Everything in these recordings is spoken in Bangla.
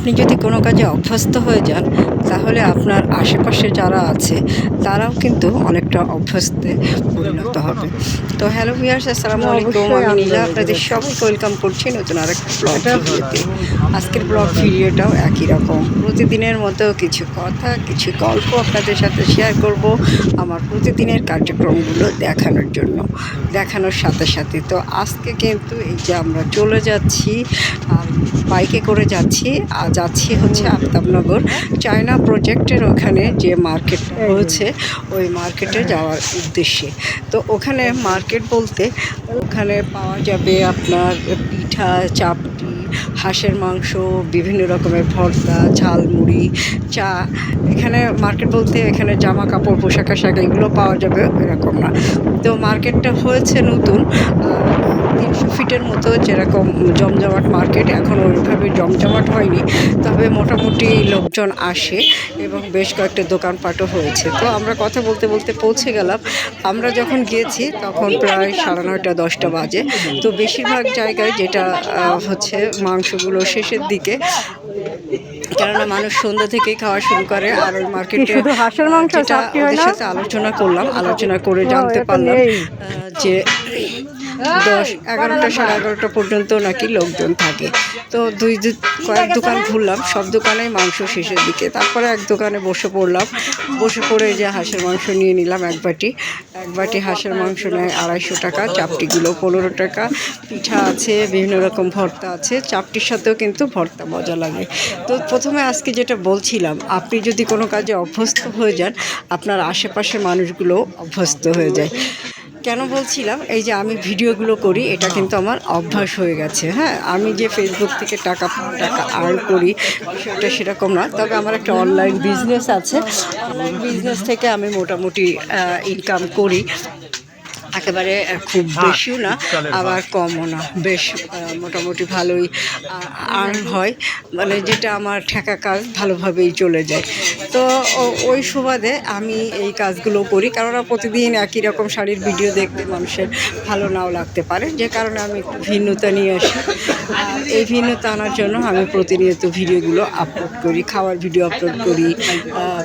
আপনি যদি কোনো কাজে অভ্যস্ত হয়ে যান তাহলে আপনার আশেপাশে যারা আছে তারাও কিন্তু অনেকটা অভ্যস্তে পরিণত হবে। তো হ্যালো ভিউয়ার্স, আসসালামু আলাইকুম। আমি নীলা আপনাদের সবাইকে ওয়েলকাম করছি নতুন আরেকটা ব্লগ ভিডিওতে। আজকের ব্লগ ভিডিওটাও একই রকম, প্রতিদিনের মতো কিছু কথা কিছু গল্প আপনাদের সাথে শেয়ার করব আমার প্রতিদিনের কার্যক্রমগুলো দেখানোর সাথে সাথে। তো আজকে কিন্তু এই যে আমরা চলে যাচ্ছি বাইকে করে যাচ্ছি হচ্ছে আফতাবনগর চায়না প্রজেক্টের ওখানে যে মার্কেট হয়েছে ওই মার্কেটে যাওয়ার উদ্দেশ্যে। তো ওখানে মার্কেট বলতে ওখানে পাওয়া যাবে আপনার পিঠা, চাপটি, হাঁসের মাংস, বিভিন্ন রকমের ভর্তা, ঝালমুড়ি, চা। এখানে মার্কেট বলতে এখানে জামা কাপড়, পোশাক আশাক এগুলো পাওয়া যাবে এরকম না। তো মার্কেটটা হয়েছে নতুন, 300 ফিটের মতো, যেরকম জমজমাট মার্কেট এখন ওইভাবে জমজমাট হয়নি, তবে মোটামুটি লোকজন আসে এবং বেশ কয়েকটা দোকানপাটও হয়েছে। তো আমরা কথা বলতে বলতে পৌঁছে গেলাম। আমরা যখন গিয়েছি তখন প্রায় 9:30 10টা বাজে। তো বেশিরভাগ জায়গায় যেটা হচ্ছে মাংসগুলো শেষের দিকে, কেননা মানুষ সন্ধ্যা থেকেই খাওয়া শুরু করে। আর ওই মার্কেটে হাঁসের মাংস যেটা ওদের সাথে আলোচনা করে জানতে পারলাম যে 10-11টা 11:30 পর্যন্ত নাকি লোকজন থাকে। তো কয়েক দোকান ঘুরলাম, সব দোকানেই মাংস শেষের দিকে। তারপরে এক দোকানে বসে পড়ে যে হাঁসের মাংস নিয়ে নিলাম এক বাটি হাঁসের মাংস নেয় 250 টাকা, চাপটিগুলো 15 টাকা। পিঠা আছে, বিভিন্ন রকম ভর্তা আছে, চাপটির সাথেও কিন্তু ভর্তা মজা লাগে। তো প্রথমে আজকে যেটা বলছিলাম, আপনি যদি কোনো কাজে অভ্যস্ত হয়ে যান আপনার আশেপাশের মানুষগুলো অভ্যস্ত হয়ে যায়। কেন বলছিলাম, এই যে আমি ভিডিওগুলো করি এটা কিন্তু আমার অভ্যাস হয়ে গেছে। হ্যাঁ, আমি যে ফেসবুক থেকে টাকা আর্ন করি বিষয়টা সেরকম না, তবে আমার একটা অনলাইন বিজনেস আছে। অনলাইন বিজনেস থেকে আমি মোটামুটি ইনকাম করি, একেবারে খুব বেশিও না আবার কমও না, বেশ মোটামুটি ভালোই আর্ন হয়, মানে যেটা আমার ঠেকা কাজ ভালোভাবেই চলে যায়। তো ওই সুবাদে আমি এই কাজগুলো করি, কেননা প্রতিদিন একই রকম শাড়ির ভিডিও দেখতে মানুষের ভালো নাও লাগতে পারে, যে কারণে আমি একটু ভিন্নতা নিয়ে আসি। আর এই ভিন্নতা আনার জন্য আমি প্রতিনিয়ত ভিডিওগুলো আপলোড করি, খাওয়ার ভিডিও আপলোড করি।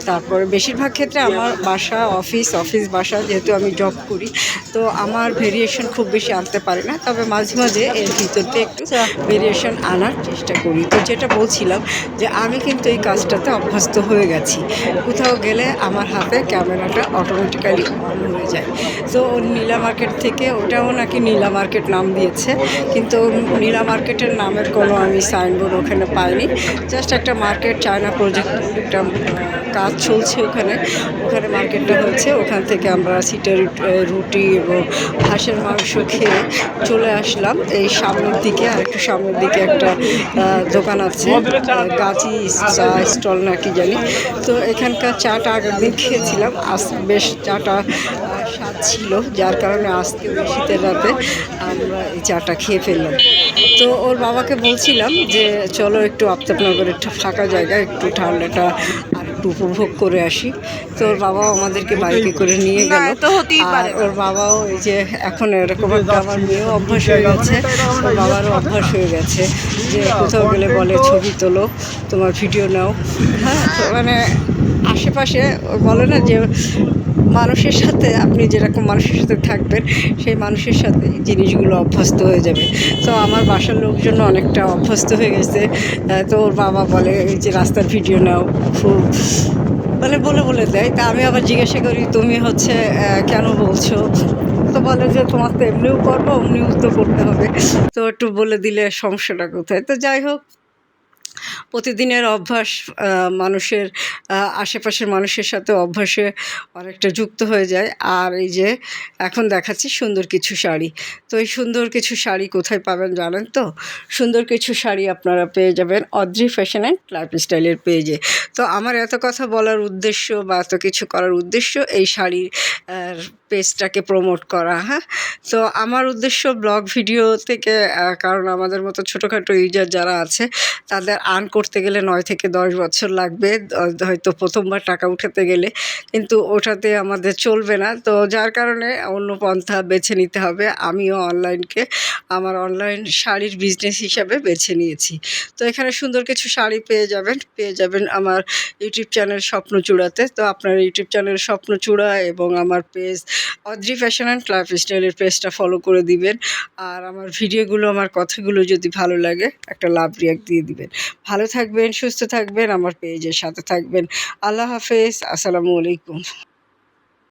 তারপরে বেশিরভাগ ক্ষেত্রে আমার বাসা অফিস বাসা, যেহেতু আমি জব করি, তো আমার ভেরিয়েশন খুব বেশি আনতে পারি না, তবে মাঝে মাঝে এর ভিতরতে একটু ভেরিয়েশন আনার চেষ্টা করি। তো যেটা বলছিলাম যে আমি কিন্তু এই কাজটাতে অভ্যস্ত হয়ে গেছি। কোথাও গেলে আমার হাতে ক্যামেরাটা অটোমেটিক্যালি অন হয়ে যায়। তো নীলা মার্কেট থেকে, ওটাও নাকি নীলা মার্কেট নাম দিয়েছে, কিন্তু নীলা মার্কেটের নামের কোনো আমি সাইনবোর্ড ওখানে পাইনি। জাস্ট একটা মার্কেট, চায়না প্রজেক্ট একটা কাজ চলছে ওখানে মার্কেটটা হচ্ছে। ওখান থেকে আমরা সিটের রুটি এবং হাঁসের মাংস খেয়ে চলে আসলাম এই সামনের দিকে। আর একটু সামনের দিকে একটা দোকান আছে, গাছি চা স্টল নাকি জানি। তো এখানকার চাটা আগের দিন খেয়েছিলাম, আজ বেশ চাটা স্বাদ ছিল, যার কারণে আজকে শীতের রাতে আমরা এই চাটা খেয়ে ফেললাম। তো ওর বাবাকে বলছিলাম যে চলো একটু আফতাবনগরের একটু ফাঁকা জায়গা, একটু ঠান্ডাটা আর একটু উপভোগ করে আসি। তো ওর বাবাও আমাদেরকে বাইকে করে নিয়ে গেল। আর ওর বাবাও এই যে এখন এরকম একটা, আমার মেয়েও অভ্যাস হয়ে গেছে, ওর বাবারও অভ্যাস হয়ে গেছে যে কোথাও গেলে বলে ছবি তোলো, তোমার ভিডিও নাও। হ্যাঁ, তো মানে আশেপাশে বলে না যে মানুষের সাথে আপনি যেরকম মানুষের সাথে থাকবেন সেই মানুষের সাথে জিনিসগুলো অভ্যস্ত হয়ে যাবে। তো আমার বাসার লোকজন অনেকটা অভ্যস্ত হয়ে গেছে। তো ওর বাবা বলে এই যে রাস্তার ভিডিও নাও, খুব মানে বলে দেয়। তা আমি আবার জিজ্ঞাসা করি তুমি হচ্ছে কেন বলছো? তো বলে যে তোমার তো এমনিও করবো অমনিও তো করতে হবে, তো একটু বলে দিলে সমস্যাটা কোথায়। তো যাই হোক, প্রতিদিনের অভ্যাস মানুষের আশেপাশের মানুষের সাথে অভ্যাসে অনেকটা যুক্ত হয়ে যায়। আর এই যে এখন দেখাচ্ছি সুন্দর কিছু শাড়ি। তো এই সুন্দর কিছু শাড়ি কোথায় পাবেন জানেন তো? সুন্দর কিছু শাড়ি আপনারা পেয়ে যাবেন অদ্রি ফ্যাশন অ্যান্ড লাইফস্টাইলের পেজে। তো আমার এত কথা বলার উদ্দেশ্য বা এত কিছু করার উদ্দেশ্য এই শাড়ির পেজটাকে প্রমোট করা। হ্যাঁ, তো আমার উদ্দেশ্য ব্লগ ভিডিও থেকে, কারণ আমাদের মতো ছোটোখাটো ইউজার যারা আছে তাদের আর্ন করতে গেলে 9 থেকে 10 বছর লাগবে হয়তো প্রথমবার টাকা উঠাতে গেলে, কিন্তু ওঠাতে আমাদের চলবে না। তো যার কারণে অন্য পন্থা বেছে নিতে হবে। আমিও অনলাইনকে আমার অনলাইন শাড়ির বিজনেস হিসাবে বেছে নিয়েছি। তো এখানে সুন্দর কিছু শাড়ি পেয়ে যাবেন আমার ইউটিউব চ্যানেল স্বপ্নচূড়াতে। তো আপনার ইউটিউব চ্যানেল স্বপ্নচূড়া এবং আমার পেজ অদ্রি ফ্যাশন অ্যান্ড লাইফস্টাইলের পেজটা ফলো করে দিবেন। আর আমার ভিডিওগুলো, আমার কথাগুলো যদি ভালো লাগে একটা লাভ রিঅ্যাক্ট দিয়ে দিবেন। ভালো থাকবেন, সুস্থ থাকবেন, আমার পেজের সাথে থাকবেন। আল্লাহ হাফেজ, আসসালামু আলাইকুম।